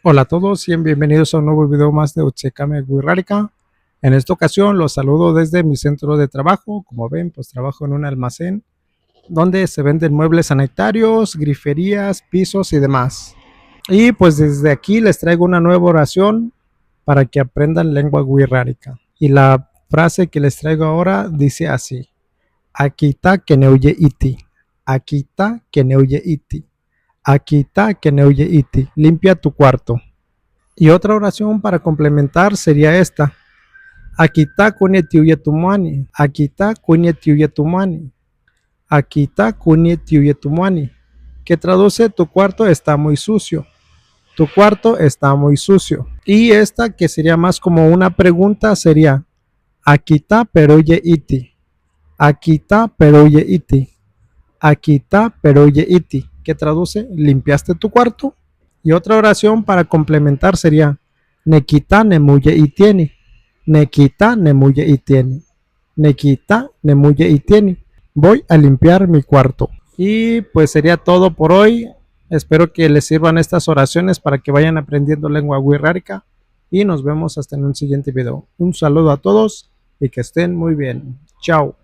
Hola a todos y bienvenidos a un nuevo video más de Uchekame Wirrárica. En esta ocasión los saludo desde mi centro de trabajo. Como ven, pues trabajo en un almacén donde se venden muebles sanitarios, griferías, pisos y demás. Y pues desde aquí les traigo una nueva oración para que aprendan lengua wirrárica. Y la frase que les traigo ahora dice así: Akita keneuye iti. Akita keneuye iti. Akita keneuye iti. Limpia tu cuarto. Y otra oración para complementar sería esta: Akita kunie tiuye tumani. Akita kunie tiuye tumani. Akita kunie tiuye tumani. Que traduce: tu cuarto está muy sucio. Tu cuarto está muy sucio. Y esta, que sería más como una pregunta, sería: Akita peroye iti. Akita peroye iti. Akita peroye iti. Que traduce: ¿limpiaste tu cuarto? Y otra oración para complementar sería: Nekita nemuye itieni. Nekita nemuye itieni. Nekita nemuye itieni. Voy a limpiar mi cuarto. Y pues sería todo por hoy. Espero que les sirvan estas oraciones para que vayan aprendiendo lengua wirrárica. Y nos vemos hasta en un siguiente video. Un saludo a todos y que estén muy bien. Chao.